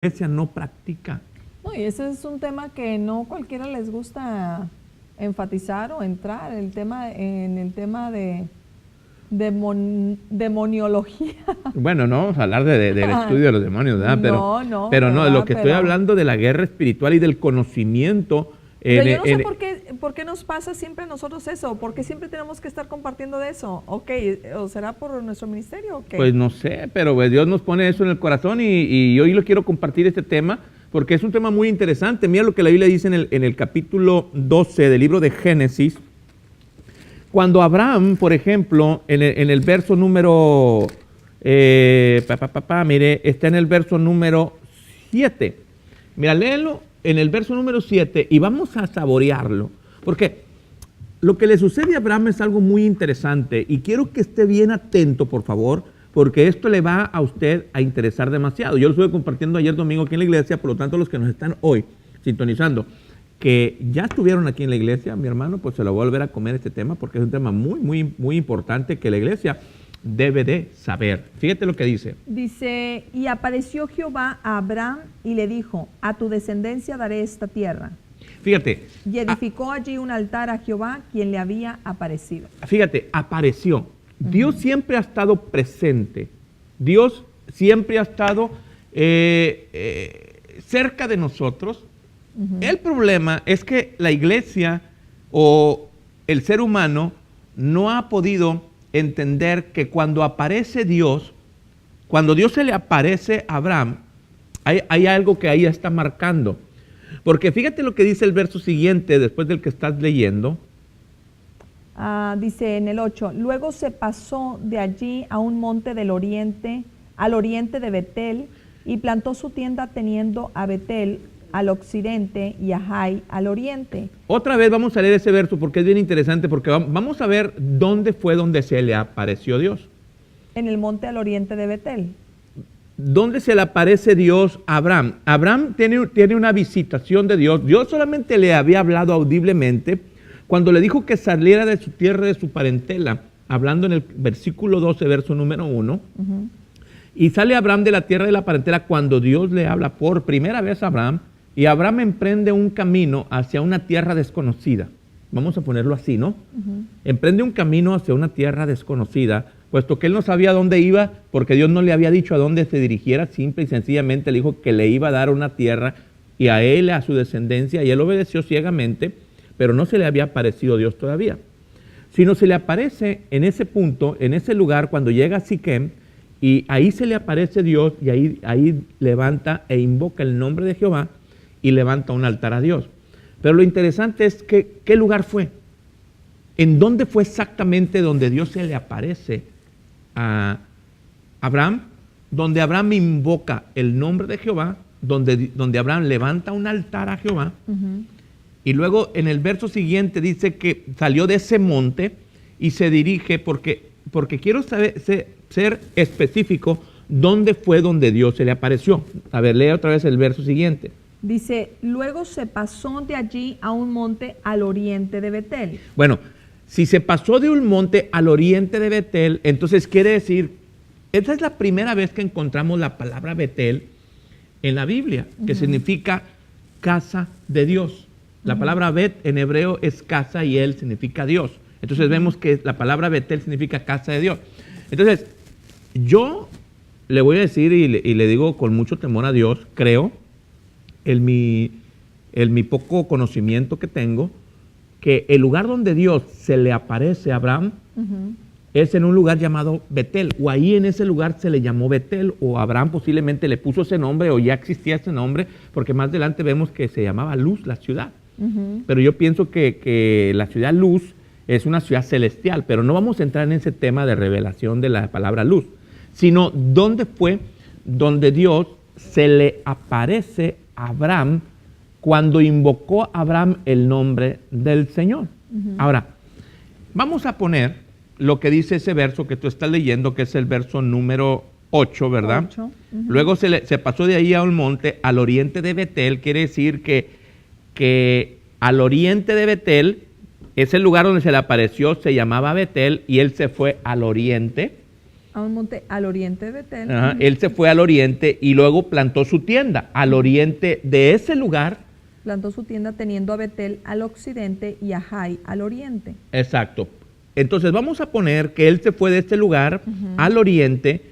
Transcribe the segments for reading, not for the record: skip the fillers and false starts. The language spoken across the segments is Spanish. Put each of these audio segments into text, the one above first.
iglesia no practica. No, y ese es un tema que no cualquiera les gusta enfatizar o entrar, en el tema de demoniología. Bueno, no vamos a hablar del estudio de los demonios, ¿verdad? Pero no, de lo que estoy hablando de la guerra espiritual y del conocimiento. Pero yo no sé por qué nos pasa siempre a nosotros eso, por qué siempre tenemos que estar compartiendo de eso. Ok, ¿o será por nuestro ministerio o qué? Pues no sé, pero pues Dios nos pone eso en el corazón y hoy lo quiero compartir este tema porque es un tema muy interesante. Mira lo que la Biblia dice en el capítulo 12 del libro de Génesis. Cuando Abraham, por ejemplo, en el verso número, mire, está en el verso número 7. Mira, léelo en el verso número 7 y vamos a saborearlo. Porque lo que le sucede a Abraham es algo muy interesante y quiero que esté bien atento, por favor, porque esto le va a usted a interesar demasiado. Yo lo estuve compartiendo ayer domingo aquí en la iglesia, por lo tanto los que nos están hoy sintonizando, que ya estuvieron aquí en la iglesia, mi hermano, pues se lo voy a volver a comer este tema porque es un tema muy importante que la iglesia debe de saber. Fíjate lo que dice. Dice, y apareció Jehová a Abraham y le dijo, a tu descendencia daré esta tierra. Fíjate. Y edificó allí un altar a Jehová, quien le había aparecido. Fíjate, apareció. Dios siempre ha estado presente. Dios siempre ha estado cerca de nosotros. El problema es que la iglesia o el ser humano no ha podido entender que cuando aparece Dios, cuando Dios se le aparece a Abraham, hay algo que ahí está marcando. Porque fíjate lo que dice el verso siguiente, después del que estás leyendo. Dice en el 8, luego se pasó de allí a un monte del oriente, al oriente de Betel, y plantó su tienda teniendo a Betel al occidente y a Jai al oriente. Otra vez vamos a leer ese verso porque es bien interesante, porque vamos a ver dónde fue donde se le apareció Dios. En el monte al oriente de Betel. ¿Dónde se le aparece Dios a Abraham? Abraham tiene una visitación de Dios. Dios solamente le había hablado audiblemente cuando le dijo que saliera de su tierra, de su parentela, hablando en el versículo 12, verso número 1. Y sale Abraham de la tierra de la parentela cuando Dios le habla por primera vez a Abraham. Y Abraham emprende un camino hacia una tierra desconocida. Vamos a ponerlo así, ¿no? Emprende un camino hacia una tierra desconocida, puesto que él no sabía dónde iba, porque Dios no le había dicho a dónde se dirigiera, simple y sencillamente le dijo que le iba a dar una tierra, y a él, a su descendencia, y él obedeció ciegamente, pero no se le había aparecido Dios todavía. Sino se le aparece en ese punto, en ese lugar, cuando llega a Siquem, y ahí se le aparece Dios, y ahí levanta e invoca el nombre de Jehová, y levanta un altar a Dios. Pero lo interesante es que, ¿qué lugar fue? ¿En dónde fue exactamente donde Dios se le aparece a Abraham? Donde Abraham invoca el nombre de Jehová, donde Abraham levanta un altar a Jehová. Y luego en el verso siguiente dice que salió de ese monte y se dirige, porque quiero ser específico, ¿dónde fue donde Dios se le apareció? A ver, lee otra vez el verso siguiente. Dice, luego se pasó de allí a un monte al oriente de Betel. Bueno, si se pasó de un monte al oriente de Betel, entonces quiere decir, esta es la primera vez que encontramos la palabra Betel en la Biblia, que significa casa de Dios. La palabra Bet en hebreo es casa y él significa Dios. Entonces vemos que la palabra Betel significa casa de Dios. Entonces, yo le voy a decir y le digo con mucho temor a Dios, creo, en mi poco conocimiento que tengo, que el lugar donde Dios se le aparece a Abraham es en un lugar llamado Betel, o ahí en ese lugar se le llamó Betel, o Abraham posiblemente le puso ese nombre, o ya existía ese nombre, porque más adelante vemos que se llamaba Luz la ciudad. Pero yo pienso que la ciudad Luz es una ciudad celestial, pero no vamos a entrar en ese tema de revelación de la palabra luz, sino dónde fue donde Dios se le aparece a Abraham cuando invocó a Abraham el nombre del Señor. Ahora, vamos a poner lo que dice ese verso que tú estás leyendo, que es el verso número 8, ¿verdad? 8. Luego se pasó de ahí a un monte al oriente de Betel, quiere decir que al oriente de Betel, ese lugar donde se le apareció se llamaba Betel y él se fue al oriente. A un monte al oriente de Betel. Ajá, él se fue al oriente y luego plantó su tienda al oriente de ese lugar. Plantó su tienda teniendo a Betel al occidente y a Jai al oriente. Exacto. Entonces vamos a poner que él se fue de este lugar al oriente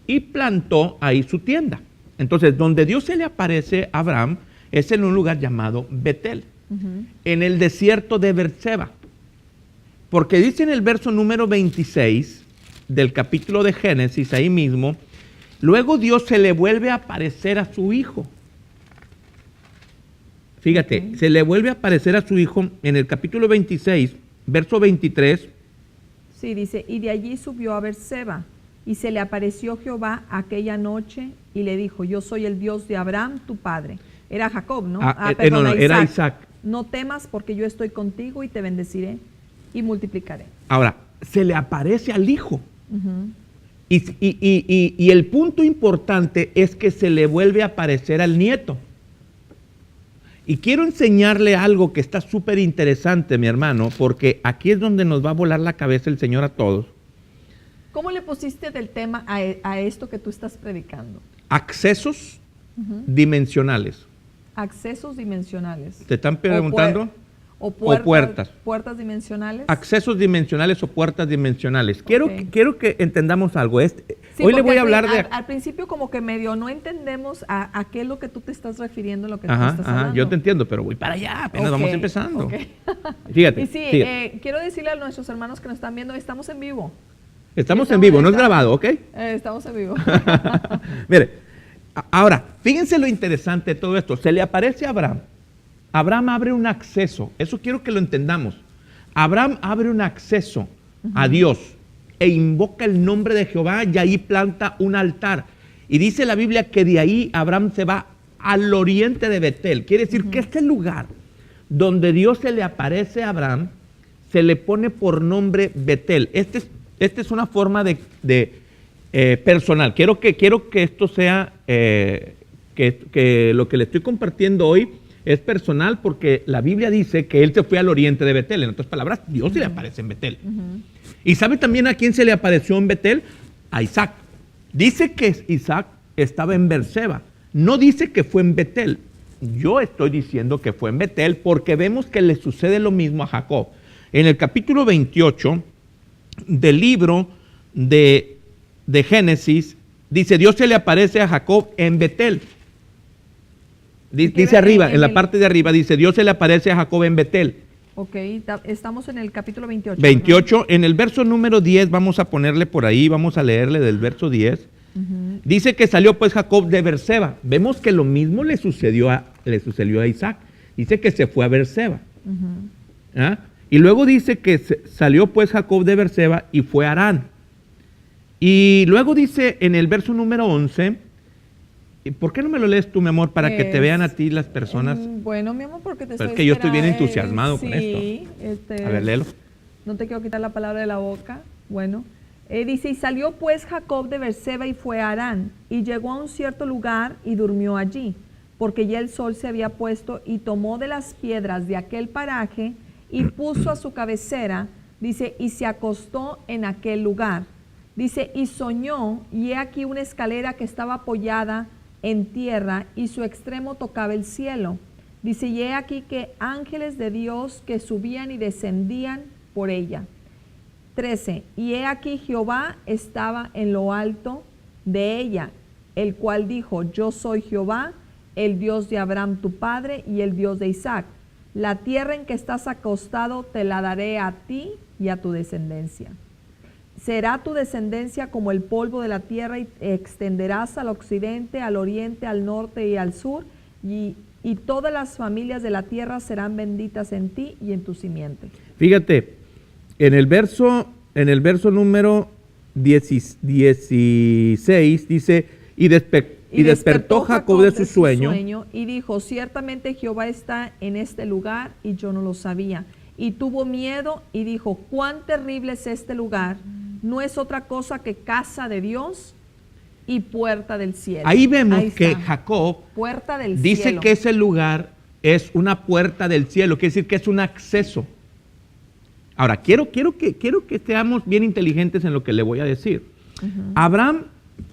y plantó ahí su tienda. Entonces, donde Dios se le aparece a Abraham es en un lugar llamado Betel, en el desierto de Berseba. Porque dice en el verso número 26 del capítulo de Génesis, ahí mismo, luego Dios se le vuelve a aparecer a su hijo. Fíjate, se le vuelve a aparecer a su hijo en el capítulo 26, verso 23. Sí, dice, y de allí subió a Berseba, y se le apareció Jehová aquella noche, y le dijo, yo soy el Dios de Abraham, tu padre. Era Jacob, ¿no? No, era Isaac. No temas, porque yo estoy contigo, y te bendeciré, y multiplicaré. Ahora, se le aparece al hijo. Y el punto importante es que se le vuelve a aparecer al nieto. Y quiero enseñarle algo que está súper interesante, mi hermano, porque aquí es donde nos va a volar la cabeza el Señor a todos. ¿Cómo le pusiste del tema a esto que tú estás predicando? Accesos dimensionales. Accesos dimensionales. ¿Te están preguntando? O puertas. Puertas dimensionales. Accesos dimensionales o puertas dimensionales. Quiero que entendamos algo. Sí, hoy le voy a hablar de... Al principio como que medio no entendemos a qué es lo que tú te estás refiriendo en lo que tú estás hablando. Yo te entiendo, pero voy para allá, apenas vamos empezando. Fíjate. Y sí, quiero decirle a nuestros hermanos que nos están viendo, estamos en vivo. Estamos en vivo, no es grabado, ¿ok? Estamos en vivo. Mire, ahora, fíjense lo interesante de todo esto. Se le aparece a Abraham. Abraham abre un acceso. Eso quiero que lo entendamos. Abraham abre un acceso a Dios e invoca el nombre de Jehová y ahí planta un altar. Y dice la Biblia que de ahí Abraham se va al oriente de Betel. Quiere decir que este lugar donde Dios se le aparece a Abraham se le pone por nombre Betel. Esta es una forma de personal. Quiero que esto sea, que lo que le estoy compartiendo hoy es personal, porque la Biblia dice que él se fue al oriente de Betel. En otras palabras, Dios se le aparece en Betel. ¿Y sabe también a quién se le apareció en Betel? A Isaac. Dice que Isaac estaba en Berseba. No dice que fue en Betel. Yo estoy diciendo que fue en Betel porque vemos que le sucede lo mismo a Jacob. En el capítulo 28 del libro de Génesis, dice, Dios se le aparece a Jacob en Betel. Dice arriba, en la parte de arriba, dice, Dios se le aparece a Jacob en Betel. Ok, estamos en el capítulo 28. 28, ¿verdad? En el verso número 10, vamos a ponerle por ahí, vamos a leerle del verso 10. Dice que salió pues Jacob de Berseba. Vemos que lo mismo le sucedió a Isaac. Dice que se fue a Berseba. Y luego dice que salió pues Jacob de Berseba y fue a Harán. Y luego dice en el verso número 11, ¿por qué no me lo lees tú, mi amor, para que te vean a ti las personas? Bueno, mi amor, porque te estoy Es que yo estoy bien entusiasmado con esto. A ver, léelo. No te quiero quitar la palabra de la boca. Bueno, dice, y salió pues Jacob de Berseba y fue a Harán, y llegó a un cierto lugar y durmió allí, porque ya el sol se había puesto, y tomó de las piedras de aquel paraje y puso a su cabecera, dice, y se acostó en aquel lugar. Dice, y soñó, y he aquí una escalera que estaba apoyada en tierra, y su extremo tocaba el cielo. Dice, y he aquí que ángeles de Dios que subían y descendían por ella. 13, y he aquí Jehová estaba en lo alto de ella, el cual dijo, yo soy Jehová, el Dios de Abraham tu padre, y el Dios de Isaac. La tierra en que estás acostado te la daré a ti y a tu descendencia. Será tu descendencia como el polvo de la tierra, y extenderás al occidente, al oriente, al norte y al sur, y todas las familias de la tierra serán benditas en ti y en tu simiente. Fíjate, en el verso número 16 dice, y despertó Jacob de su sueño y dijo, ciertamente Jehová está en este lugar, y yo no lo sabía. Y tuvo miedo y dijo, cuán terrible es este lugar. No es otra cosa que casa de Dios y puerta del cielo. Ahí vemos que Jacob puerta del dice cielo. Que ese lugar es una puerta del cielo, quiere decir que es un acceso. Ahora, quiero que seamos bien inteligentes en lo que le voy a decir. Abraham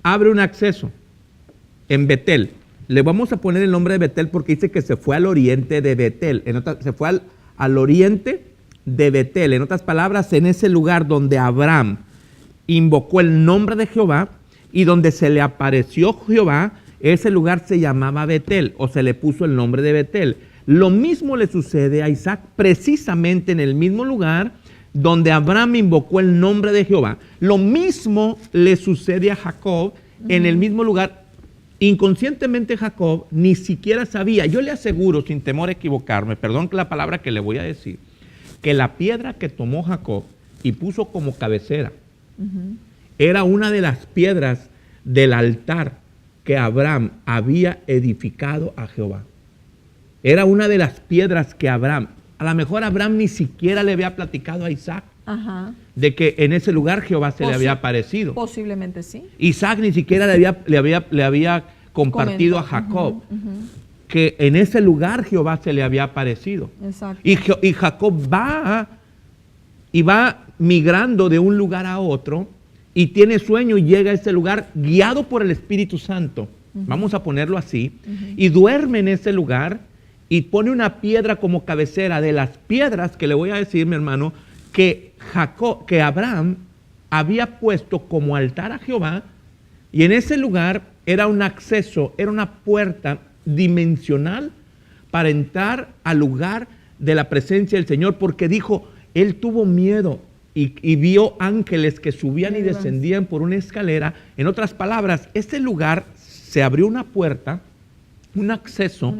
abre un acceso en Betel. Le vamos a poner el nombre de Betel porque dice que se fue al oriente de Betel. Se fue al oriente de Betel. En otras palabras, en ese lugar donde Abraham invocó el nombre de Jehová y donde se le apareció Jehová, ese lugar se llamaba Betel o se le puso el nombre de Betel. Lo mismo le sucede a Isaac precisamente en el mismo lugar donde Abraham invocó el nombre de Jehová. Lo mismo le sucede a Jacob en el mismo lugar. Inconscientemente Jacob ni siquiera sabía, yo le aseguro sin temor a equivocarme, perdón la palabra que le voy a decir, que la piedra que tomó Jacob y puso como cabecera era una de las piedras del altar que Abraham había edificado a Jehová. Era una de las piedras que Abraham, a lo mejor Abraham ni siquiera le había platicado a Isaac de que en ese lugar Jehová se le había aparecido. Posiblemente sí. Isaac ni siquiera le había compartido a Jacob que en ese lugar Jehová se le había aparecido. Exacto. Y Jacob va migrando de un lugar a otro y tiene sueño y llega a ese lugar guiado por el Espíritu Santo. Vamos a ponerlo así. Y duerme en ese lugar y pone una piedra como cabecera de las piedras que le voy a decir, mi hermano, que Abraham había puesto como altar a Jehová, y en ese lugar era un acceso, era una puerta dimensional para entrar al lugar de la presencia del Señor, porque dijo, él tuvo miedo y vio ángeles que subían y descendían por una escalera. En otras palabras, ese lugar se abrió una puerta, un acceso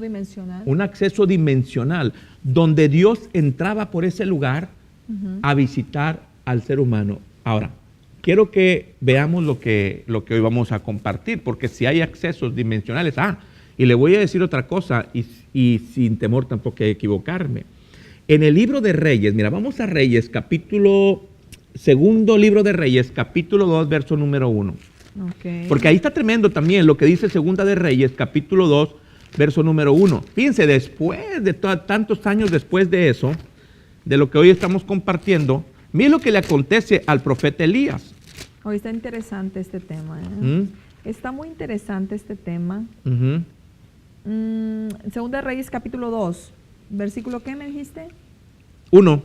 dimensional. Un acceso dimensional, donde Dios entraba por ese lugar a visitar al ser humano. Ahora, quiero que veamos lo que hoy vamos a compartir, porque si hay accesos dimensionales, y le voy a decir otra cosa, y sin temor tampoco a equivocarme. En el libro de Reyes, mira, vamos a Reyes, segundo libro de Reyes, capítulo 2, verso número 1. Okay. Porque ahí está tremendo también lo que dice Segunda de Reyes, capítulo 2, verso número 1. Fíjense, después de tantos años después de eso, de lo que hoy estamos compartiendo, miren lo que le acontece al profeta Elías. Hoy está interesante este tema. Está muy interesante este tema. Segunda de Reyes, capítulo 2, versículo, ¿qué me dijiste? 1.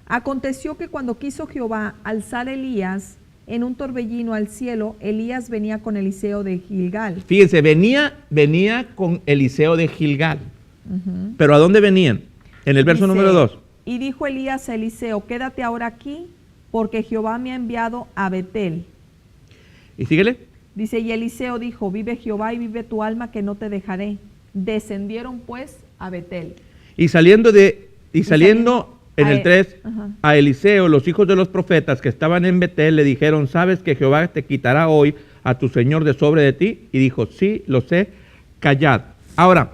Aconteció que cuando quiso Jehová alzar a Elías en un torbellino al cielo, Elías venía con Eliseo de Gilgal. Fíjense, venía con Eliseo de Gilgal. ¿Pero a dónde venían? En el verso número 2. Y dijo Elías a Eliseo, quédate ahora aquí, porque Jehová me ha enviado a Betel. ¿Y síguele? Dice, y Eliseo dijo, vive Jehová y vive tu alma, que no te dejaré. Descendieron pues a Betel. Y saliendo en el 3, a Eliseo, los hijos de los profetas que estaban en Betel le dijeron, ¿sabes que Jehová te quitará hoy a tu señor de sobre de ti? Y dijo, sí, lo sé, callad. Ahora,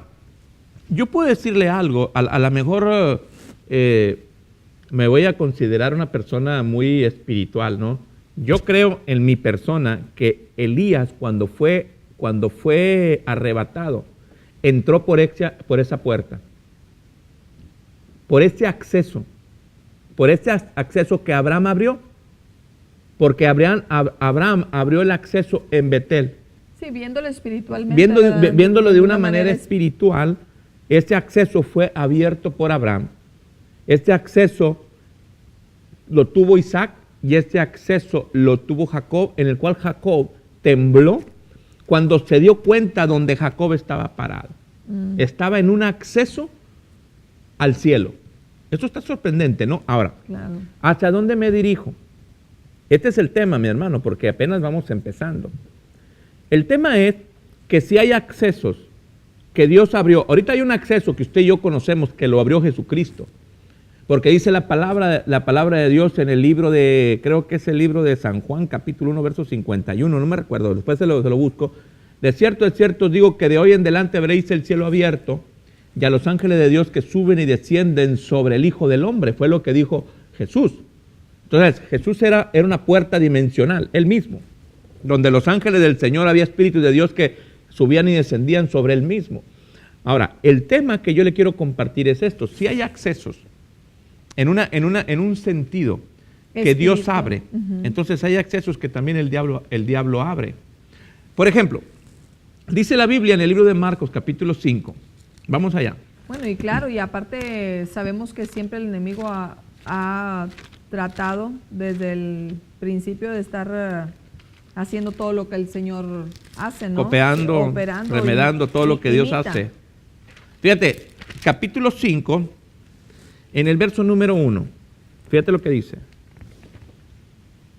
yo puedo decirle algo, a lo mejor me voy a considerar una persona muy espiritual, ¿no? Yo creo en mi persona que Elías cuando fue arrebatado, entró por esa puerta, por ese acceso que Abraham abrió, porque Abraham abrió el acceso en Betel. Sí, viéndolo espiritualmente. Viéndolo de una manera espiritual, ese acceso fue abierto por Abraham. Este acceso lo tuvo Isaac y este acceso lo tuvo Jacob, en el cual Jacob tembló cuando se dio cuenta donde Jacob estaba parado. Estaba en un acceso al cielo. Esto está sorprendente, ¿no? Ahora, claro. ¿Hacia dónde me dirijo? Este es el tema, mi hermano, porque apenas vamos empezando. El tema es que si hay accesos que Dios abrió, ahorita hay un acceso que usted y yo conocemos que lo abrió Jesucristo, porque dice la palabra de Dios en el libro creo que es el libro de San Juan, capítulo 1, verso 51, no me recuerdo, después se lo busco. De cierto os digo que de hoy en adelante veréis el cielo abierto y a los ángeles de Dios que suben y descienden sobre el Hijo del Hombre. Fue lo que dijo Jesús. Entonces, Jesús era una puerta dimensional, él mismo, donde los ángeles del Señor había espíritus de Dios que subían y descendían sobre él mismo. Ahora, el tema que yo le quiero compartir es esto. Si hay accesos en un sentido que Dios Espíritu. abre. Entonces hay accesos que también el diablo abre. Por ejemplo, dice la Biblia en el libro de Marcos, capítulo 5. Vamos allá. Bueno, y claro, y aparte sabemos que siempre el enemigo ha tratado desde el principio de estar haciendo todo lo que el Señor hace, ¿no? Operando, remedando todo lo que Dios imita. hace. Fíjate, capítulo 5, en el verso número 1. Fíjate lo que dice.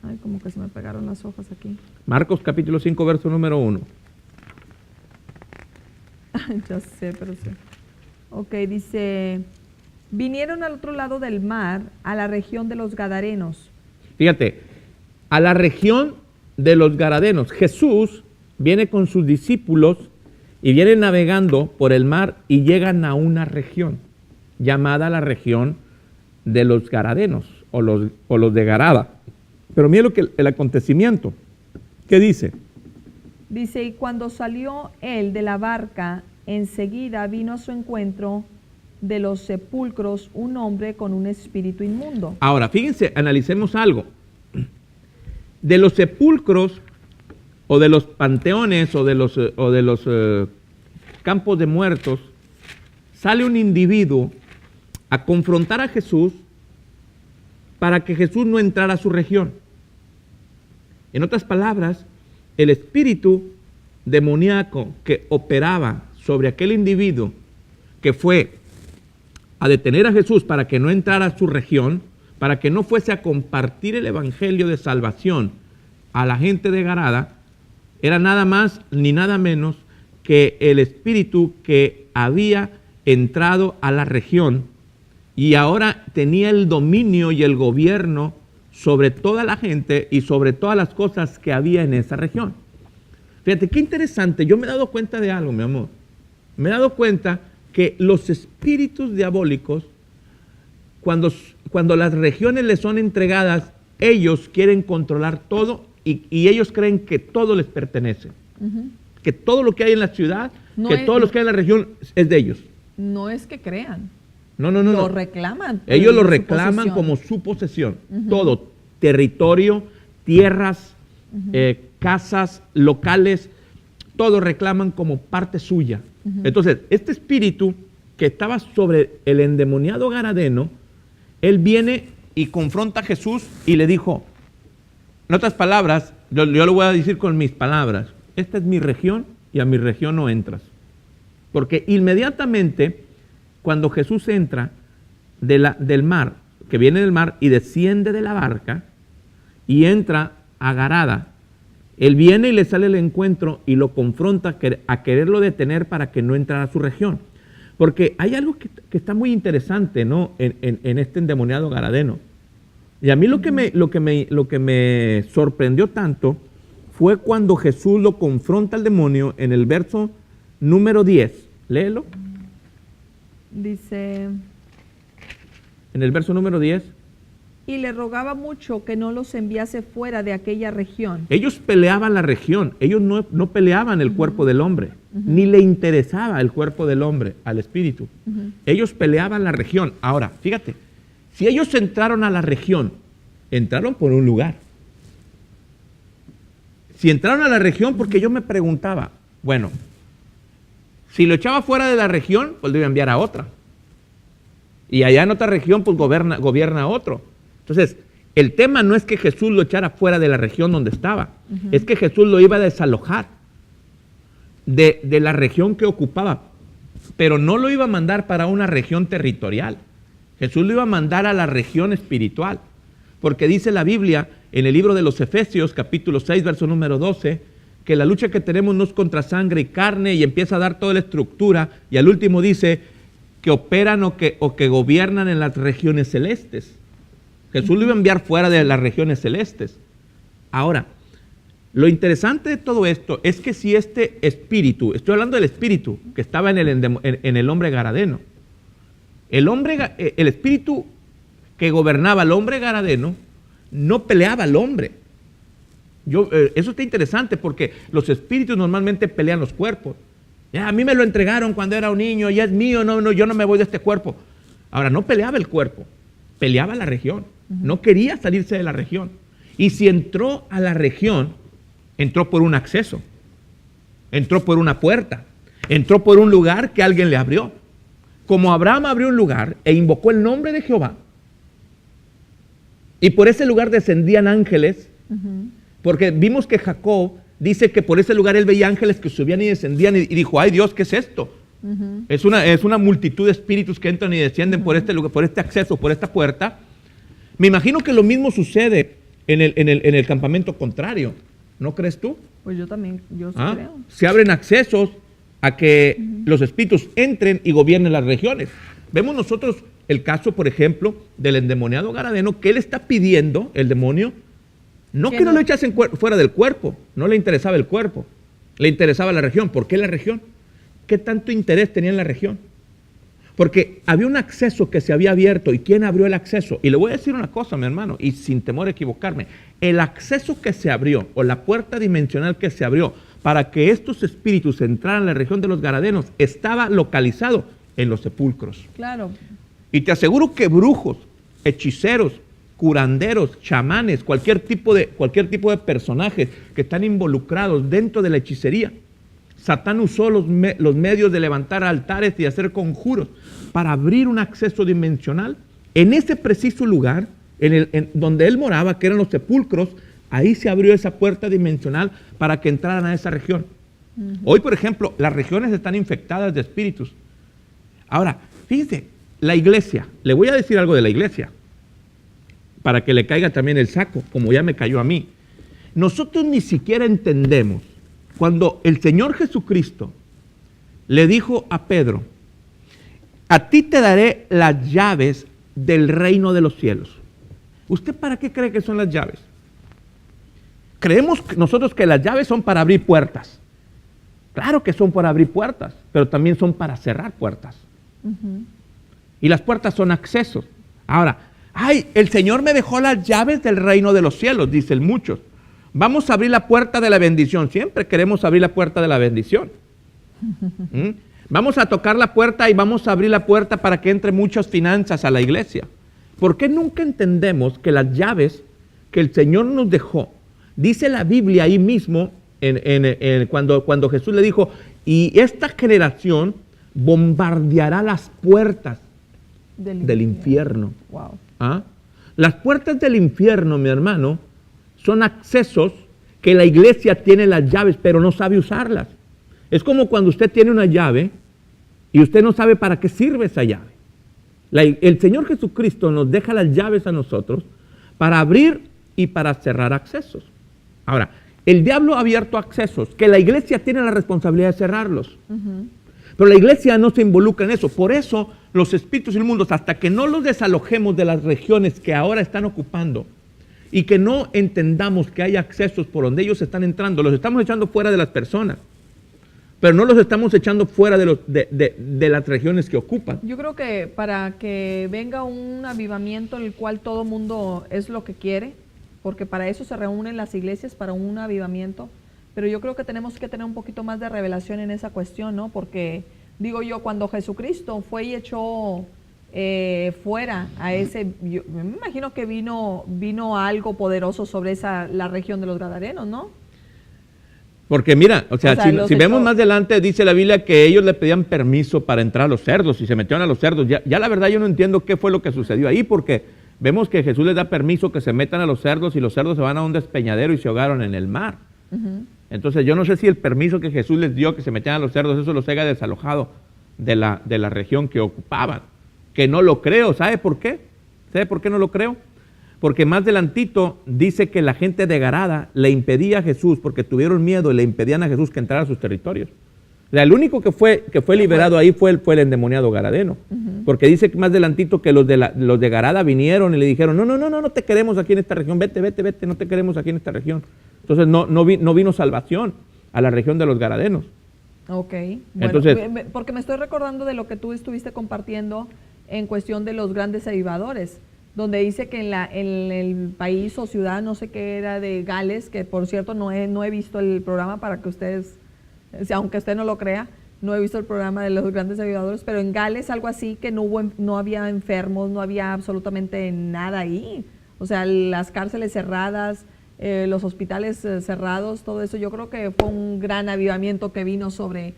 Ay, como que se me pegaron las hojas aquí. Marcos capítulo 5, verso número 1. Ya sé, pero sí. Ok, dice, vinieron al otro lado del mar, a la región de los Gadarenos. Fíjate, a la región de los Gadarenos. Jesús viene con sus discípulos y vienen navegando por el mar y llegan a una región llamada la región de los Gadarenos o los de Garada. Pero mira el acontecimiento. ¿Qué dice? Dice, y cuando salió él de la barca, enseguida vino a su encuentro de los sepulcros un hombre con un espíritu inmundo. Ahora, fíjense, analicemos algo. De los sepulcros o de los panteones o de los campos de muertos, sale un individuo a confrontar a Jesús para que Jesús no entrara a su región. En otras palabras, el espíritu demoníaco que operaba sobre aquel individuo que fue a detener a Jesús para que no entrara a su región, para que no fuese a compartir el evangelio de salvación a la gente de Garada, era nada más ni nada menos que el espíritu que había entrado a la región y ahora tenía el dominio y el gobierno sobre toda la gente y sobre todas las cosas que había en esa región. Fíjate, qué interesante. Yo me he dado cuenta de algo, mi amor. Me he dado cuenta que los espíritus diabólicos, cuando las regiones les son entregadas, ellos quieren controlar todo y ellos creen que todo les pertenece. Que todo lo que hay en la ciudad, todo lo que hay en la región es de ellos. No es que crean. No. Lo reclaman. Ellos lo su reclaman posesión. como su posesión. Todo, territorio, tierras, casas, locales, todo reclaman como parte suya. Entonces, este espíritu que estaba sobre el endemoniado garadeno, él viene y confronta a Jesús y le dijo, en otras palabras, yo lo voy a decir con mis palabras, esta es mi región y a mi región no entras. Porque inmediatamente, cuando Jesús entra del mar, que viene del mar y desciende de la barca y entra a Garada, él viene y le sale al encuentro y lo confronta a quererlo detener para que no entrara a su región. Porque hay algo que está muy interesante, ¿no? en este endemoniado garadeno. Y a mí lo que me sorprendió tanto fue cuando Jesús lo confronta al demonio en el verso número 10. Léelo. Dice, En el verso número 10. y le rogaba mucho que no los enviase fuera de aquella región. Ellos peleaban la región, ellos no peleaban el cuerpo del hombre, ni le interesaba el cuerpo del hombre al espíritu. Ellos peleaban la región. Ahora, fíjate, si ellos entraron a la región, entraron por un lugar. Si entraron a la región, porque yo me preguntaba, bueno, si lo echaba fuera de la región, pues lo iba a enviar a otra. Y allá en otra región, pues gobierna a otro. Entonces, el tema no es que Jesús lo echara fuera de la región donde estaba, es que Jesús lo iba a desalojar de la región que ocupaba, pero no lo iba a mandar para una región territorial. Jesús lo iba a mandar a la región espiritual, porque dice la Biblia en el libro de los Efesios, capítulo 6, verso número 12, que la lucha que tenemos no es contra sangre y carne, y empieza a dar toda la estructura, y al último dice que operan o que gobiernan en las regiones celestes. Jesús lo iba a enviar fuera de las regiones celestes. Ahora, lo interesante de todo esto es que si este espíritu, estoy hablando del espíritu que estaba en el hombre garadeno, el espíritu que gobernaba al hombre garadeno no peleaba al hombre. Eso está interesante porque los espíritus normalmente pelean los cuerpos. Ya, a mí me lo entregaron cuando era un niño, ya es mío, yo no me voy de este cuerpo. Ahora, no peleaba el cuerpo, peleaba la región. No quería salirse de la región. Y si entró a la región, entró por un acceso, entró por una puerta, entró por un lugar que alguien le abrió. Como Abraham abrió un lugar e invocó el nombre de Jehová, y por ese lugar descendían ángeles, porque vimos que Jacob dice que por ese lugar él veía ángeles que subían y descendían y dijo, ay Dios, ¿qué es esto? Es una multitud de espíritus que entran y descienden por este lugar, por este acceso, por esta puerta. Me imagino que lo mismo sucede en el campamento contrario, ¿no crees tú? Pues yo también, yo sí creo. Se abren accesos a que los espíritus entren y gobiernen las regiones. Vemos nosotros el caso, por ejemplo, del endemoniado Garadeno, que él está pidiendo, el demonio, que no lo echasen fuera del cuerpo, no le interesaba el cuerpo, le interesaba la región. ¿Por qué la región? ¿Qué tanto interés tenía en la región? Porque había un acceso que se había abierto. ¿Y quién abrió el acceso? Y le voy a decir una cosa, mi hermano, y sin temor a equivocarme. El acceso que se abrió, o la puerta dimensional que se abrió, para que estos espíritus entraran a la región de los Garadenos, estaba localizado en los sepulcros. Claro. Y te aseguro que brujos, hechiceros, curanderos, chamanes, cualquier tipo de personajes que están involucrados dentro de la hechicería, Satán usó los medios de levantar altares y hacer conjuros para abrir un acceso dimensional en ese preciso lugar, donde él moraba, que eran los sepulcros. Ahí se abrió esa puerta dimensional para que entraran a esa región. Hoy, por ejemplo, las regiones están infectadas de espíritus. Ahora, fíjense, la iglesia, le voy a decir algo de la iglesia, para que le caiga también el saco, como ya me cayó a mí. Nosotros ni siquiera entendemos cuando el Señor Jesucristo le dijo a Pedro, a ti te daré las llaves del reino de los cielos. ¿Usted para qué cree que son las llaves? Creemos nosotros que las llaves son para abrir puertas. Claro que son para abrir puertas, pero también son para cerrar puertas. Y las puertas son accesos. Ahora, el Señor me dejó las llaves del reino de los cielos, dicen muchos. Vamos a abrir la puerta de la bendición. Siempre queremos abrir la puerta de la bendición. Vamos a tocar la puerta y vamos a abrir la puerta para que entre muchas finanzas a la iglesia. ¿Por qué nunca entendemos que las llaves que el Señor nos dejó, dice la Biblia ahí mismo, cuando Jesús le dijo, y esta generación bombardeará las puertas del infierno? Wow. Las puertas del infierno, mi hermano, son accesos que la iglesia tiene las llaves, pero no sabe usarlas. Es como cuando usted tiene una llave y usted no sabe para qué sirve esa llave. El Señor Jesucristo nos deja las llaves a nosotros para abrir y para cerrar accesos. Ahora, el diablo ha abierto accesos que la iglesia tiene la responsabilidad de cerrarlos. Pero la iglesia no se involucra en eso. Por eso los espíritus inmundos, hasta que no los desalojemos de las regiones que ahora están ocupando y que no entendamos que hay accesos por donde ellos están entrando, los estamos echando fuera de las personas, pero no los estamos echando fuera de las regiones que ocupan. Yo creo que para que venga un avivamiento en el cual todo mundo es lo que quiere, porque para eso se reúnen las iglesias, para un avivamiento, pero yo creo que tenemos que tener un poquito más de revelación en esa cuestión, ¿no? Porque, digo yo, cuando Jesucristo fue y echó fuera a ese, yo me imagino que vino algo poderoso sobre la región de los Gadarenos, ¿no? Porque mira, si vemos más adelante, dice la Biblia que ellos le pedían permiso para entrar a los cerdos y se metieron a los cerdos. Ya la verdad yo no entiendo qué fue lo que sucedió ahí, porque vemos que Jesús les da permiso que se metan a los cerdos y los cerdos se van a un despeñadero y se ahogaron en el mar. Entonces yo no sé si el permiso que Jesús les dio que se metieran a los cerdos, eso los haya desalojado de la región que ocupaban. Que no lo creo. ¿Sabe por qué? ¿Sabe por qué no lo creo? Porque más adelantito dice que la gente de Garada le impedía a Jesús, porque tuvieron miedo y le impedían a Jesús que entrara a sus territorios. O sea, el único que fue liberado ahí fue el endemoniado Garadeno. Porque dice que más adelantito que los de Garada vinieron y le dijeron, no te queremos aquí en esta región, vete, no te queremos aquí en esta región. Entonces no vino salvación a la región de los Garadenos. Ok, bueno, entonces, porque me estoy recordando de lo que tú estuviste compartiendo en cuestión de los grandes avivadores, donde dice que en el país o ciudad, no sé qué era, de Gales, que por cierto no he visto el programa para que ustedes, aunque usted no lo crea, no he visto el programa de los grandes avivadores, pero en Gales algo así, que no había enfermos, no había absolutamente nada ahí. o sea, las cárceles cerradas, los hospitales cerrados, todo eso. Yo creo que fue un gran avivamiento que vino sobre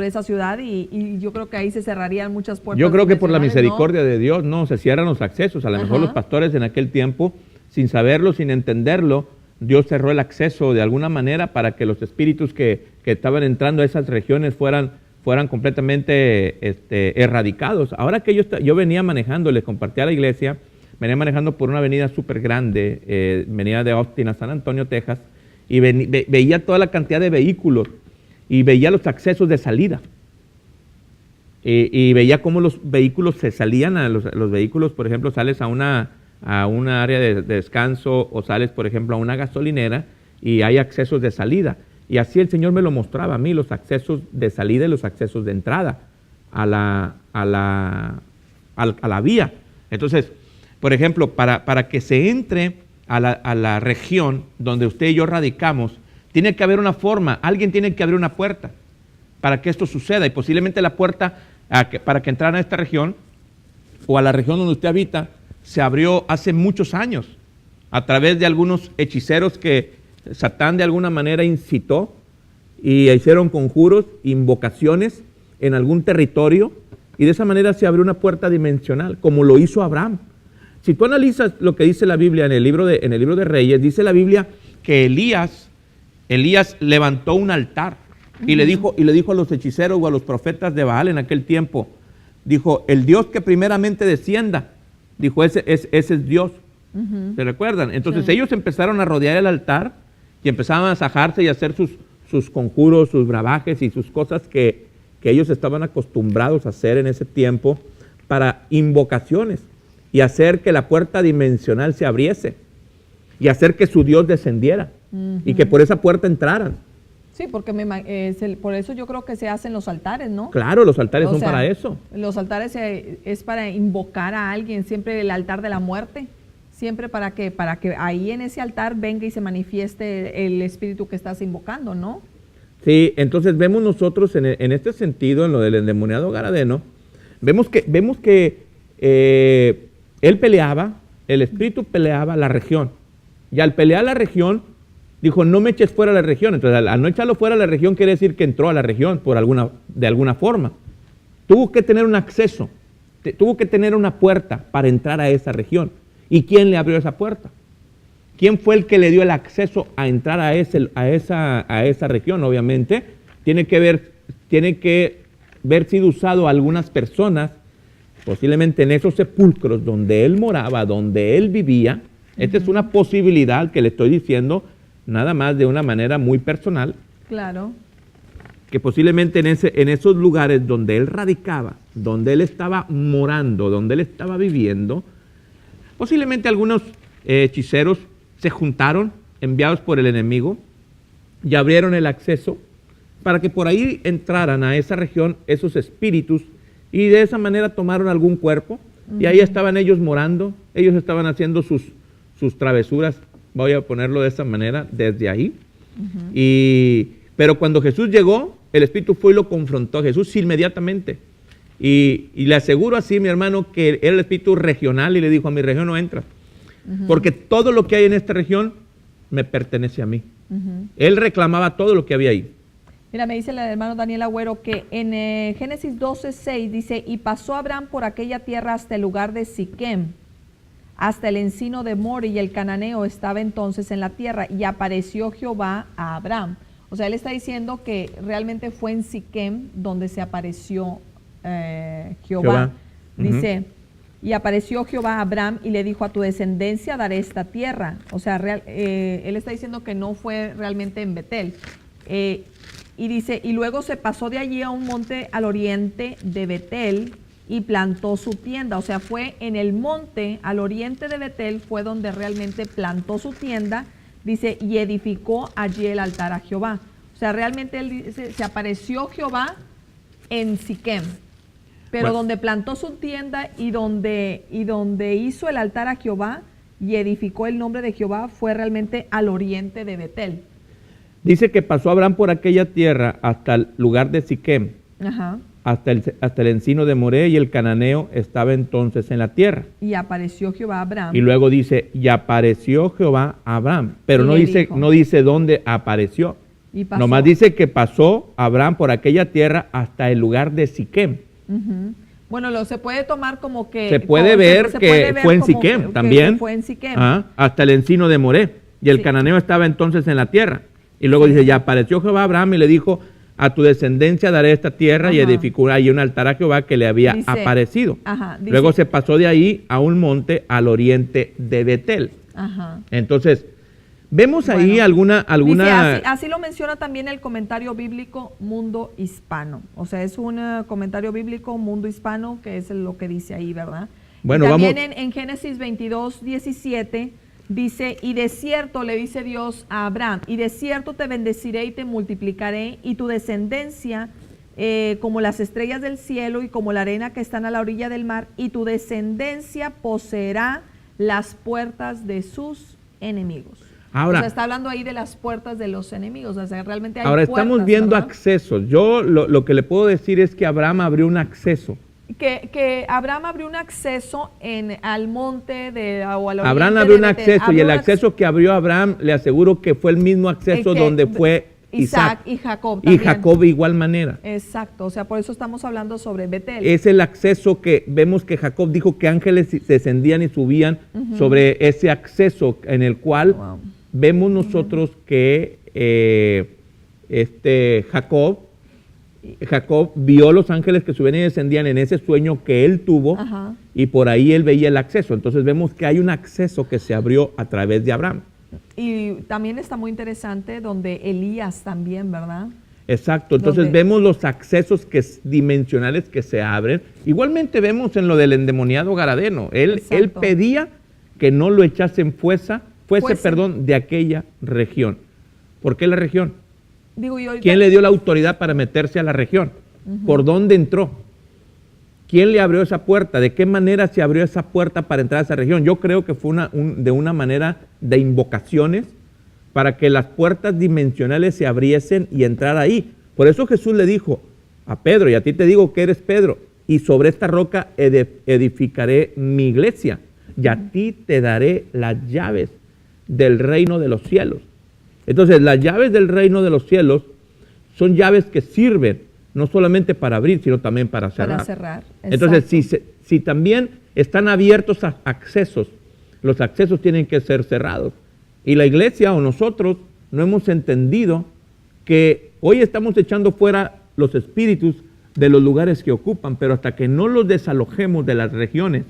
esa ciudad y yo creo que ahí se cerrarían muchas puertas. Yo creo que por la dimensionales, misericordia de Dios, no, se cierran los accesos. A lo mejor los pastores en aquel tiempo, sin saberlo, sin entenderlo, Dios cerró el acceso de alguna manera para que los espíritus que estaban entrando a esas regiones fueran completamente erradicados. Ahora que yo venía manejando, les compartí a la iglesia, venía manejando por una avenida súper grande, venía de Austin a San Antonio, Texas, y veía toda la cantidad de vehículos y veía los accesos de salida. Y veía cómo los vehículos se salían, los vehículos, por ejemplo, sales a una área de descanso o sales, por ejemplo, a una gasolinera y hay accesos de salida. Y así el Señor me lo mostraba a mí, los accesos de salida y los accesos de entrada a la vía. Entonces, por ejemplo, para que se entre a la región donde usted y yo radicamos, tiene que haber una forma, alguien tiene que abrir una puerta para que esto suceda. Y posiblemente la puerta para que entrara a esta región o a la región donde usted habita se abrió hace muchos años a través de algunos hechiceros que Satán de alguna manera incitó y hicieron conjuros, invocaciones en algún territorio, y de esa manera se abrió una puerta dimensional, como lo hizo Abraham. Si tú analizas lo que dice la Biblia en el libro de Reyes, dice la Biblia que Elías levantó un altar y le dijo a los hechiceros o a los profetas de Baal en aquel tiempo, dijo, el Dios que primeramente descienda, dijo, ese es Dios. ¿Se recuerdan? Entonces ellos empezaron a rodear el altar y empezaban a sajarse y a hacer sus conjuros, sus bravajes y sus cosas que ellos estaban acostumbrados a hacer en ese tiempo para invocaciones y hacer que la puerta dimensional se abriese y hacer que su Dios descendiera y que por esa puerta entraran. Sí, porque por eso yo creo que se hacen los altares, ¿no? Claro, los altares son para eso. Los altares es para invocar a alguien, siempre el altar de la muerte, siempre para que ahí en ese altar venga y se manifieste el espíritu que estás invocando, ¿no? Sí, entonces vemos nosotros en este sentido, en lo del endemoniado Garadeno, vemos que él peleaba, el espíritu peleaba la región, y al pelear la región, dijo, no me eches fuera de la región. Entonces, al no echarlo fuera de la región, quiere decir que entró a la región de alguna forma. Tuvo que tener un acceso, tuvo que tener una puerta para entrar a esa región. ¿Y quién le abrió esa puerta? ¿Quién fue el que le dio el acceso a entrar a esa región? Obviamente, tiene que haber sido usado a algunas personas, posiblemente en esos sepulcros donde él moraba, donde él vivía. Esta es una posibilidad que le estoy diciendo, nada más de una manera muy personal. Claro. Que posiblemente en esos lugares donde él radicaba, donde él estaba morando, donde él estaba viviendo, posiblemente algunos hechiceros se juntaron, enviados por el enemigo, y abrieron el acceso para que por ahí entraran a esa región esos espíritus, y de esa manera tomaron algún cuerpo, y ahí estaban ellos morando, ellos estaban haciendo sus travesuras, voy a ponerlo de esa manera, desde ahí. Pero cuando Jesús llegó, el Espíritu fue y lo confrontó a Jesús inmediatamente. Y le aseguro así, mi hermano, que era el Espíritu regional y le dijo, a mi región no entras. Porque todo lo que hay en esta región me pertenece a mí. Él reclamaba todo lo que había ahí. Mira, me dice el hermano Daniel Agüero que en Génesis 12:6 dice, y pasó Abraham por aquella tierra hasta el lugar de Siquem, hasta el encino de More, y el cananeo estaba entonces en la tierra, y apareció Jehová a Abraham. O sea, él está diciendo que realmente fue en Siquem donde se apareció Jehová. Dice, y apareció Jehová a Abraham y le dijo, a tu descendencia daré esta tierra. O sea, él está diciendo que no fue realmente en Betel. Y dice, y luego se pasó de allí a un monte al oriente de Betel y plantó su tienda. O sea, fue en el monte al oriente de Betel, fue donde realmente plantó su tienda, dice, y edificó allí el altar a Jehová. O sea, realmente él dice, se apareció Jehová en Siquem, pero donde plantó su tienda y donde hizo el altar a Jehová y edificó el nombre de Jehová fue realmente al oriente de Betel. Dice que pasó Abraham por aquella tierra hasta el lugar de Siquem. hasta el encino de Moré, y el cananeo estaba entonces en la tierra. Y apareció Jehová a Abraham. Y luego dice, y apareció Jehová a Abraham, pero Y no le dice, dijo. no dice dónde apareció. Y pasó. Nomás dice que pasó Abraham por aquella tierra hasta el lugar de Siquem. Ujú. Bueno, se puede tomar como que... Se puede ver que fue en Siquem también. Fue en Siquem. Hasta el encino de Moré. Y el Sí. cananeo estaba entonces en la tierra. Y luego Sí. dice, y apareció Jehová a Abraham y le dijo, a tu descendencia daré esta tierra, y Ajá. edificó ahí un altar a Jehová que le había Dice- aparecido. Ajá, dice- Luego se pasó de ahí a un monte al oriente de Betel. Ajá. Entonces, vemos ahí Bueno, alguna... Dice, así lo menciona también el comentario bíblico Mundo Hispano. O sea, es un comentario bíblico Mundo Hispano, que es lo que dice ahí, ¿verdad? Bueno, y también vamos- en Génesis 22, 17, dice, y de cierto le dice Dios a Abraham, y de cierto te bendeciré y te multiplicaré, y tu descendencia como las estrellas del cielo y como la arena que están a la orilla del mar, y tu descendencia poseerá las puertas de sus enemigos. Ahora- O sea, está hablando ahí de las puertas de los enemigos. O sea, realmente hay Ahora puertas, estamos viendo ¿verdad? accesos. Yo lo que le puedo decir es que Abraham abrió un acceso. Que Abraham abrió un acceso al monte o al oriente Abraham abrió un de Betel. acceso, y Abrió el un acceso que abrió Abraham, le aseguro que fue el mismo acceso que donde fue Isaac y Jacob y también. Jacob de igual manera. Exacto, o sea, por eso estamos hablando sobre Betel. Es el acceso que vemos que Jacob dijo que ángeles descendían y subían sobre ese acceso, en el cual Wow. vemos nosotros que Jacob vio los ángeles que subían y descendían en ese sueño que él tuvo. Ajá. Y por ahí él veía el acceso. Entonces vemos que hay un acceso que se abrió a través de Abraham. Y también está muy interesante donde Elías también, ¿verdad? Exacto, entonces Donde- vemos los accesos dimensionales que se abren. Igualmente vemos en lo del endemoniado Garadeno. Él Exacto. pedía que no lo echasen fuese, Fuese. de aquella región. ¿Por qué la región? Digo, yo ahorita- ¿Quién le dio la autoridad para meterse a la región? ¿Por dónde entró? ¿Quién le abrió esa puerta? ¿De qué manera se abrió esa puerta para entrar a esa región? Yo creo que fue de una manera de invocaciones para que las puertas dimensionales se abriesen y entrar ahí. Por eso Jesús le dijo a Pedro, y a ti te digo que eres Pedro, y sobre esta roca edificaré mi iglesia, y a ti te daré las llaves del reino de los cielos. Entonces, las llaves del reino de los cielos son llaves que sirven no solamente para abrir, sino también para cerrar. Para cerrar. Entonces, exacto. si también están abiertos a accesos, los accesos tienen que ser cerrados. Y la iglesia o nosotros no hemos entendido que hoy estamos echando fuera los espíritus de los lugares que ocupan, pero hasta que no los desalojemos de las regiones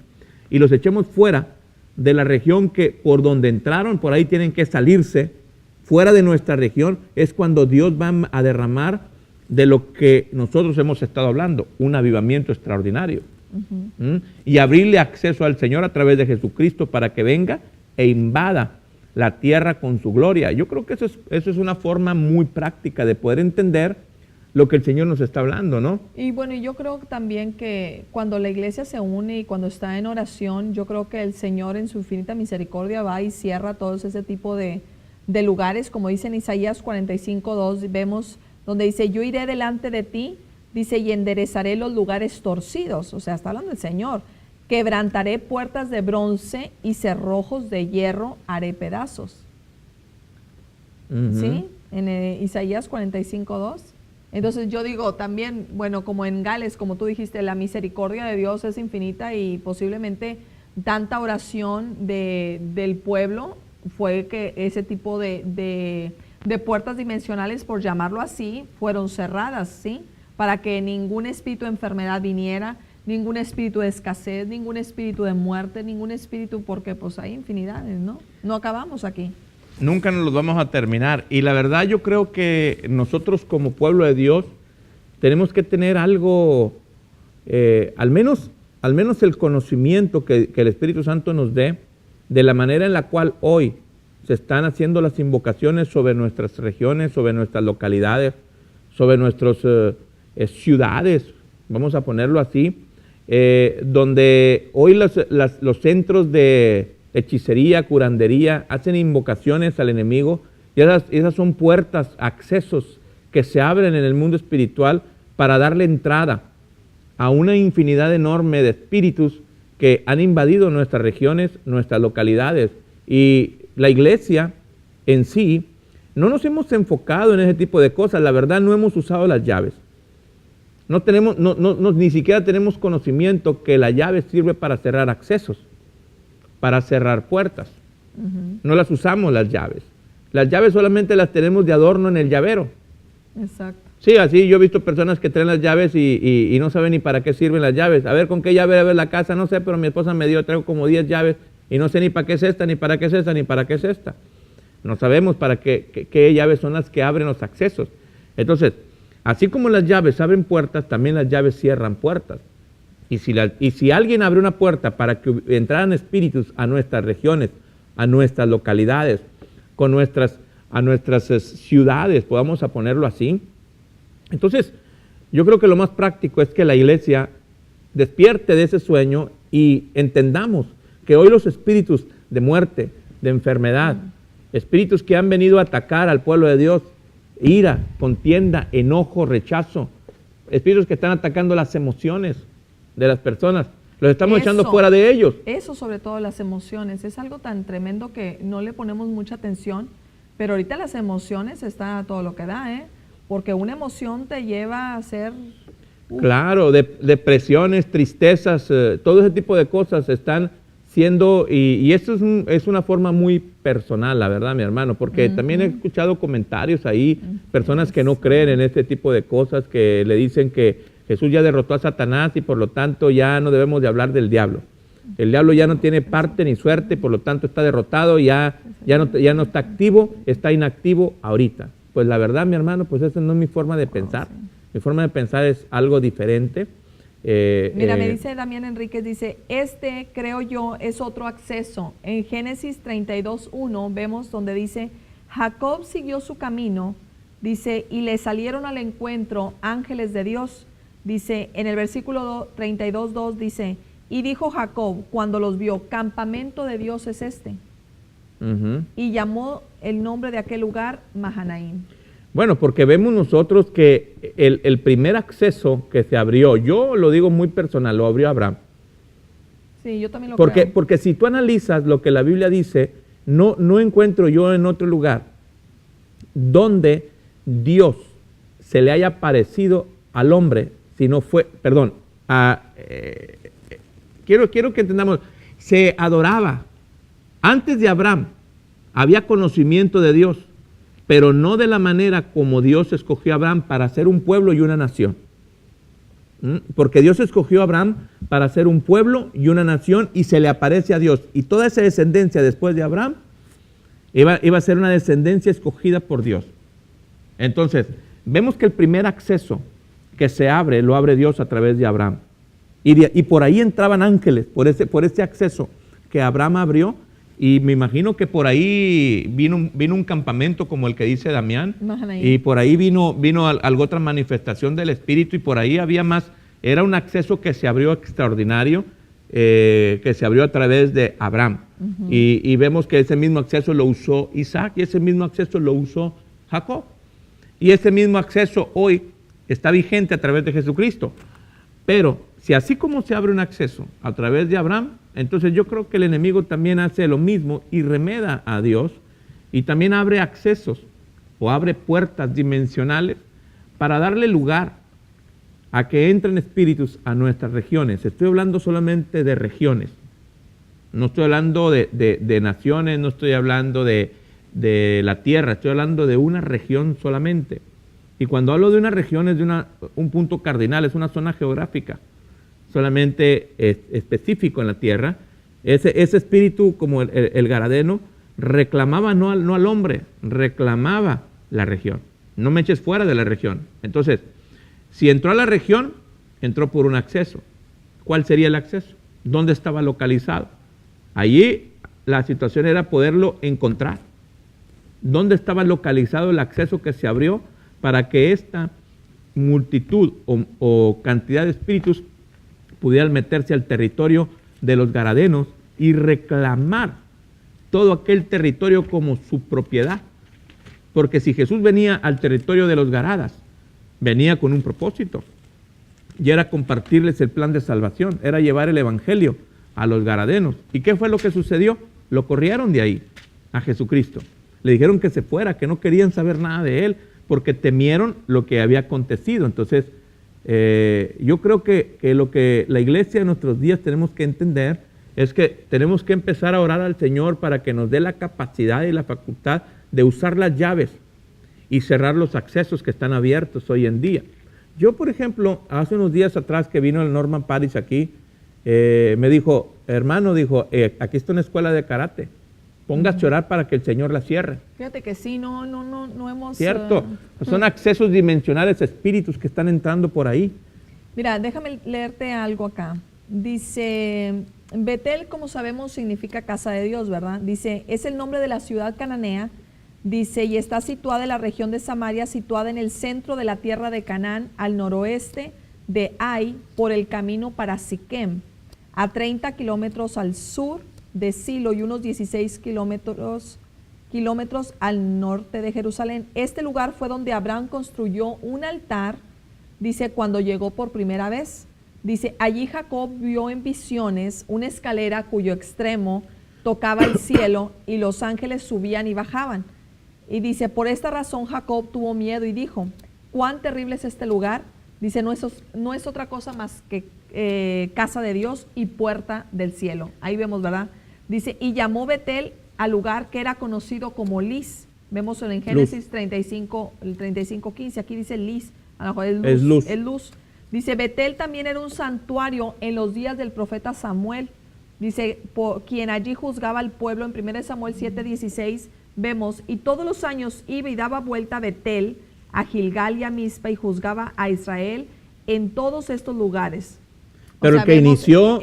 y los echemos fuera de la región que por donde entraron, por ahí tienen que salirse, fuera de nuestra región, es cuando Dios va a derramar de lo que nosotros hemos estado hablando, un avivamiento extraordinario. ¿Mm? Y abrirle acceso al Señor a través de Jesucristo para que venga e invada la tierra con su gloria. Yo creo que eso es una forma muy práctica de poder entender lo que el Señor nos está hablando, ¿no? Y bueno, yo creo también que cuando la iglesia se une y cuando está en oración, yo creo que el Señor en su infinita misericordia va y cierra todos ese tipo de lugares, como dice en Isaías 45:2, vemos donde dice, yo iré delante de ti, dice, y enderezaré los lugares torcidos. O sea, está hablando el Señor. Quebrantaré puertas de bronce y cerrojos de hierro haré pedazos. Ujú. ¿Sí? En Isaías 45:2. Entonces yo digo también, bueno, como en Gales, como tú dijiste, la misericordia de Dios es infinita y posiblemente tanta oración del pueblo fue que ese tipo de puertas dimensionales, por llamarlo así, fueron cerradas, ¿sí? Para que ningún espíritu de enfermedad viniera, ningún espíritu de escasez, ningún espíritu de muerte, ningún espíritu, porque pues hay infinidades, ¿no? No acabamos aquí. Nunca nos los vamos a terminar. Y la verdad yo creo que nosotros como pueblo de Dios tenemos que tener algo, al menos el conocimiento que el Espíritu Santo nos dé de la manera en la cual hoy se están haciendo las invocaciones sobre nuestras regiones, sobre nuestras localidades, sobre nuestras ciudades, vamos a ponerlo así, donde hoy los centros de hechicería, curandería, hacen invocaciones al enemigo, y esas son puertas, accesos que se abren en el mundo espiritual para darle entrada a una infinidad enorme de espíritus que han invadido nuestras regiones, nuestras localidades. Y la iglesia en sí, no nos hemos enfocado en ese tipo de cosas. La verdad, no hemos usado las llaves. No tenemos, ni siquiera tenemos conocimiento que la llave sirve para cerrar accesos, para cerrar puertas. No las usamos las llaves. Las llaves solamente las tenemos de adorno en el llavero. Exacto. Sí, así yo he visto personas que traen las llaves y no saben ni para qué sirven las llaves. A ver, ¿con qué llave a ver la casa? No sé, pero mi esposa me dio, traigo como 10 llaves y no sé ni para qué es esta, ni para qué es esta, ni para qué es esta. No sabemos para qué llaves son las que abren los accesos. Entonces, así como las llaves abren puertas, también las llaves cierran puertas. Y si alguien abre una puerta para que entraran espíritus a nuestras regiones, a nuestras localidades, a nuestras ciudades, podamos ponerlo así. Entonces, yo creo que lo más práctico es que la iglesia despierte de ese sueño y entendamos que hoy los espíritus de muerte, de enfermedad, espíritus que han venido a atacar al pueblo de Dios, ira, contienda, enojo, rechazo, espíritus que están atacando las emociones de las personas, los estamos echando fuera de ellos. Eso, sobre todo las emociones, es algo tan tremendo que no le ponemos mucha atención, pero ahorita las emociones está a todo lo que da, porque una emoción te lleva a hacer... Claro, depresiones, tristezas, todo ese tipo de cosas están siendo, y esto es una forma muy personal, la verdad, mi hermano, porque también he escuchado comentarios ahí, personas que no creen en este tipo de cosas, que le dicen que Jesús ya derrotó a Satanás y por lo tanto ya no debemos de hablar del diablo. El diablo ya no tiene parte ni suerte, por lo tanto está derrotado, ya no está activo, está inactivo ahorita. Pues la verdad, mi hermano, pues esa no es mi forma de pensar. Mi forma de pensar es algo diferente. Mira, me dice Damián Enríquez, dice, creo yo, es otro acceso. En Génesis 32:1 vemos donde dice, Jacob siguió su camino, dice, y le salieron al encuentro ángeles de Dios. Dice, en el versículo 32:2 dice, y dijo Jacob, cuando los vio, campamento de Dios es este. Y llamó el nombre de aquel lugar Mahanaim. Bueno, porque vemos nosotros que el primer acceso que se abrió, yo lo digo muy personal, lo abrió Abraham. Sí, yo también lo creo. Porque si tú analizas lo que la Biblia dice, no encuentro yo en otro lugar donde Dios se le haya parecido al hombre, si no fue, perdón, quiero que entendamos, se adoraba. Antes de Abraham había conocimiento de Dios, pero no de la manera como Dios escogió a Abraham para ser un pueblo y una nación. Porque Dios escogió a Abraham para ser un pueblo y una nación y se le aparece a Dios. Y toda esa descendencia después de Abraham iba a ser una descendencia escogida por Dios. Entonces, vemos que el primer acceso que se abre, lo abre Dios a través de Abraham. Y por ahí entraban ángeles, por ese acceso que Abraham abrió. Y me imagino que por ahí vino un campamento como el que dice Damián, y por ahí vino algo, otra manifestación del Espíritu, y por ahí había más, era un acceso que se abrió extraordinario, que se abrió a través de Abraham. Y vemos que ese mismo acceso lo usó Isaac, y ese mismo acceso lo usó Jacob. Y ese mismo acceso hoy está vigente a través de Jesucristo. Pero si así como se abre un acceso a través de Abraham, entonces yo creo que el enemigo también hace lo mismo y remeda a Dios y también abre accesos o abre puertas dimensionales para darle lugar a que entren espíritus a nuestras regiones. Estoy hablando solamente de regiones, no estoy hablando de naciones, no estoy hablando de la tierra, estoy hablando de una región solamente. Y cuando hablo de una región es de un punto cardinal, es una zona geográfica solamente específico en la tierra. Ese espíritu, como el garadeno, reclamaba no al hombre, reclamaba la región. No me eches fuera de la región. Entonces, si entró a la región, entró por un acceso. ¿Cuál sería el acceso? ¿Dónde estaba localizado? Allí la situación era poderlo encontrar. ¿Dónde estaba localizado el acceso que se abrió para que esta multitud o cantidad de espíritus pudieran meterse al territorio de los garadenos y reclamar todo aquel territorio como su propiedad? Porque si Jesús venía al territorio de los garadas, venía con un propósito. y era compartirles el plan de salvación, era llevar el evangelio a los gadarenos. ¿Y qué fue lo que sucedió? Lo corrieron de ahí a Jesucristo. Le dijeron que se fuera, que no querían saber nada de él, porque temieron lo que había acontecido. Entonces, yo creo que lo que la iglesia en nuestros días tenemos que entender es que tenemos que empezar a orar al Señor para que nos dé la capacidad y la facultad de usar las llaves y cerrar los accesos que están abiertos hoy en día. Yo, por ejemplo, hace unos días atrás que vino el Norman Paris aquí, me dijo, hermano, dijo, aquí está una escuela de karate, póngase a orar para que el Señor la cierre. Fíjate que sí, no hemos... Cierto, son accesos dimensionales, espíritus que están entrando por ahí. Mira, déjame leerte algo acá. Dice, Betel, como sabemos, significa casa de Dios, ¿verdad? Dice, es el nombre de la ciudad cananea, dice, y está situada en la región de Samaria, situada en el centro de la tierra de Canaán, al noroeste de Ai, por el camino para Siquem, a 30 kilómetros al sur de Silo y unos 16 kilómetros al norte de Jerusalén. Este lugar fue donde Abraham construyó un altar, dice, cuando llegó por primera vez. Dice, allí Jacob vio en visiones una escalera cuyo extremo tocaba el cielo y los ángeles subían y bajaban. Y dice, por esta razón Jacob tuvo miedo y dijo, ¿cuán terrible es este lugar? Dice, no es otra cosa más que casa de Dios y puerta del cielo. Ahí vemos, ¿verdad? Dice, y llamó Betel al lugar que era conocido como Lis. Vemos en Génesis 35:15, aquí dice Lis, a lo mejor es luz. Es luz. Dice, Betel también era un santuario en los días del profeta Samuel. Dice, quien allí juzgaba al pueblo. En 1 Samuel 7:16 vemos, y todos los años iba y daba vuelta a Betel, a Gilgal y a Mizpa, y juzgaba a Israel en todos estos lugares. Pero el que inició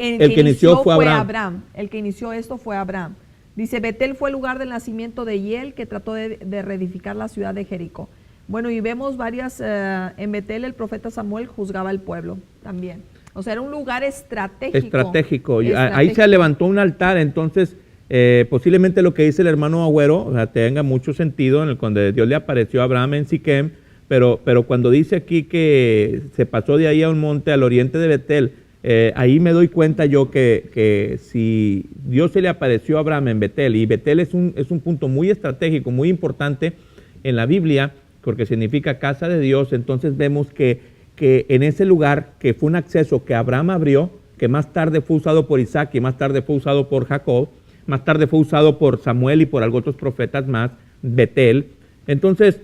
fue Abraham. El que inició esto fue Abraham. Dice, Betel fue el lugar del nacimiento de Hiel, que trató de reedificar la ciudad de Jericó. Bueno, y vemos varias, en Betel el profeta Samuel juzgaba al pueblo también. O sea, era un lugar estratégico. Ahí se levantó un altar, entonces posiblemente lo que dice el hermano Agüero, o sea, tenga mucho sentido en el cuando Dios le apareció a Abraham en Siquem, pero cuando dice aquí que se pasó de ahí a un monte al oriente de Betel, ahí me doy cuenta yo que si Dios se le apareció a Abraham en Betel, y Betel es un punto muy estratégico, muy importante en la Biblia, porque significa casa de Dios, entonces vemos que en ese lugar, que fue un acceso que Abraham abrió, que más tarde fue usado por Isaac y más tarde fue usado por Jacob, más tarde fue usado por Samuel y por algunos otros profetas más, Betel. Entonces,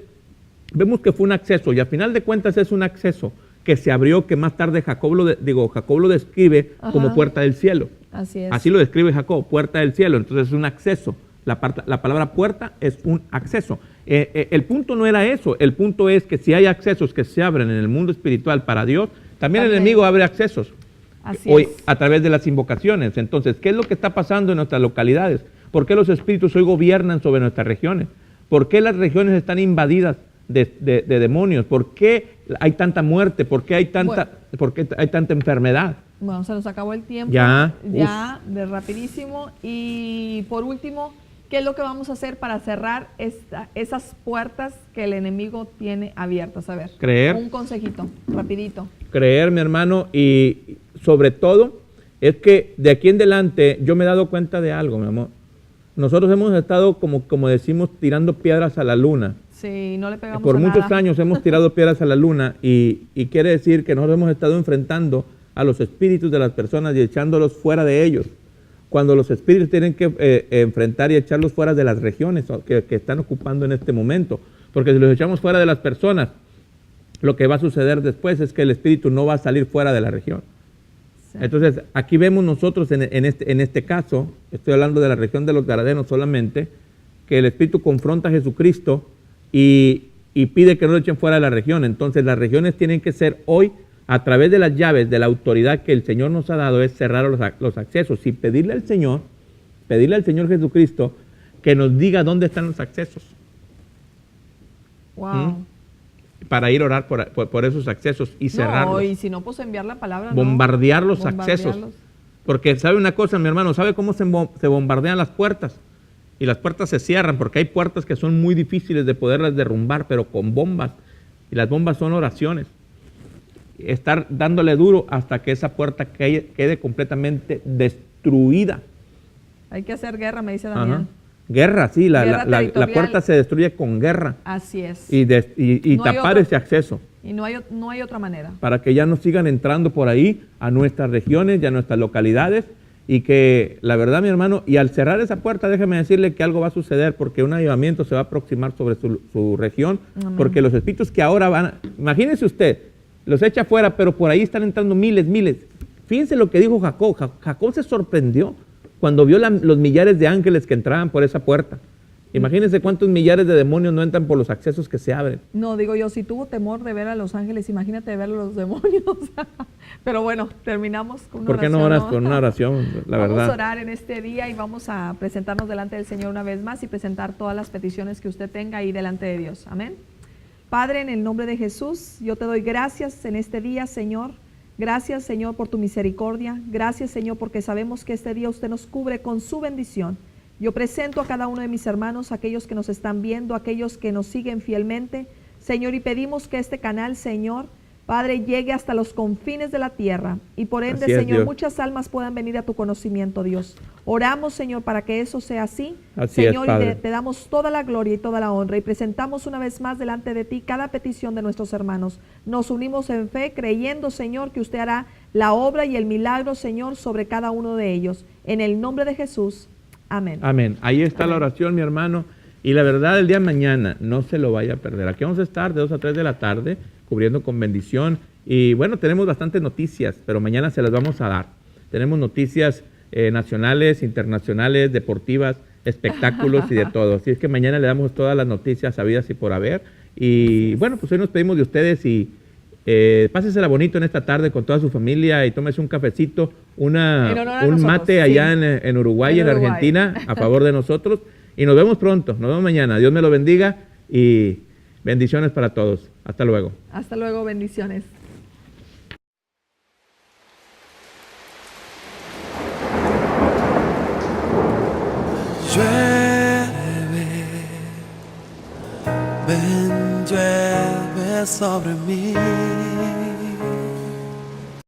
vemos que fue un acceso, y al final de cuentas es un acceso que se abrió, que más tarde Jacob lo describe como puerta del cielo. Así es. Así lo describe Jacob, puerta del cielo. Entonces es un acceso. La palabra puerta es un acceso. El punto no era eso. El punto es que si hay accesos que se abren en el mundo espiritual para Dios, también el enemigo abre accesos. Hoy, a través de las invocaciones. Entonces, ¿qué es lo que está pasando en nuestras localidades? ¿Por qué los espíritus hoy gobiernan sobre nuestras regiones? ¿Por qué las regiones están invadidas de demonios? ¿Por qué hay tanta muerte? ¿Por qué hay tanta enfermedad? Bueno, se nos acabó el tiempo. Ya de rapidísimo. Y por último, ¿qué es lo que vamos a hacer para cerrar esas puertas que el enemigo tiene abiertas? A ver, creer. Un consejito, rapidito. Creer, mi hermano, y sobre todo es que de aquí en adelante yo me he dado cuenta de algo, mi amor. Nosotros hemos estado, como decimos, tirando piedras a la luna. Sí, no le pegamos Por a muchos nada. años hemos tirado piedras a la luna y quiere decir que nosotros hemos estado enfrentando a los espíritus de las personas y echándolos fuera de ellos. Cuando los espíritus tienen que enfrentar y echarlos fuera de las regiones que están ocupando en este momento. Porque si los echamos fuera de las personas, lo que va a suceder después es que el espíritu no va a salir fuera de la región. Sí. Entonces, aquí vemos nosotros en este caso, estoy hablando de la región de los Gadarenos solamente, que el espíritu confronta a Jesucristo y pide que no lo echen fuera de la región. Entonces, las regiones tienen que ser hoy, a través de las llaves, de la autoridad que el Señor nos ha dado, es cerrar los accesos y pedirle al Señor Jesucristo que nos diga dónde están los accesos. Wow. Para ir a orar por esos accesos y cerrarlos. No, y si no, pues enviar la palabra. Bombardear los accesos. Porque sabe una cosa, mi hermano, ¿sabe cómo se bombardean las puertas? Y las puertas se cierran porque hay puertas que son muy difíciles de poderlas derrumbar, pero con bombas. Y las bombas son oraciones. estar dándole duro hasta que esa puerta quede completamente destruida. Hay que hacer guerra, me dice Ajá. Damián. Guerra, sí, Guerra la territorial. puerta se destruye con guerra Así es. y No hay tapar otro- ese acceso Y no hay otra manera. para que ya no sigan entrando por ahí a nuestras regiones y a nuestras localidades, y que la verdad, mi hermano, y al cerrar esa puerta, déjeme decirle que algo va a suceder, porque un avivamiento se va a aproximar sobre su región, Amén. porque los espíritus que ahora van, imagínese usted, los echa afuera, pero por ahí están entrando miles. Fíjense lo que dijo Jacob. Jacob se sorprendió cuando vio los millares de ángeles que entraban por esa puerta. Imagínense cuántos millares de demonios no entran por los accesos que se abren. No, digo yo, si tuvo temor de ver a los ángeles, imagínate ver a los demonios. Pero bueno, terminamos con una ¿Por qué no oración, oras con una oración? La Vamos verdad. a orar en este día y vamos a presentarnos delante del Señor una vez más y presentar todas las peticiones que usted tenga ahí delante de Dios. Amén. Padre, en el nombre de Jesús, yo te doy gracias en este día, Señor. Gracias, Señor, por tu misericordia. Gracias, Señor, porque sabemos que este día usted nos cubre con su bendición. Yo presento a cada uno de mis hermanos, aquellos que nos están viendo, aquellos que nos siguen fielmente, Señor, y pedimos que este canal, Señor, Padre, llegue hasta los confines de la tierra y por ende, Así es, Señor, Dios. muchas almas puedan venir a tu conocimiento, Dios. Oramos, Señor, para que eso sea así, Así es, Señor, y Padre. te damos toda la gloria y toda la honra y presentamos una vez más delante de ti cada petición de nuestros hermanos. Nos unimos en fe, creyendo, Señor, que usted hará la obra y el milagro, Señor, sobre cada uno de ellos. En el nombre de Jesús. Amén. Amén. Ahí está la oración, mi hermano. Y la verdad, el día de mañana no se lo vaya a perder. Aquí vamos a estar de 2 a 3 de la tarde, cubriendo con bendición. Y bueno, tenemos bastantes noticias, pero mañana se las vamos a dar. Tenemos noticias nacionales, internacionales, deportivas, espectáculos y de todo. Así es que mañana le damos todas las noticias habidas y por haber. Y bueno, pues hoy nos pedimos de ustedes y pásesela bonito en esta tarde con toda su familia y tómese un cafecito, En honor a un nosotros, mate sí. allá en Uruguay, En en Uruguay. Argentina, a favor de nosotros. Y nos vemos pronto, nos vemos mañana. Dios me lo bendiga y bendiciones para todos. Hasta luego. Hasta luego, bendiciones. Llueve, ven, llueve sobre mí.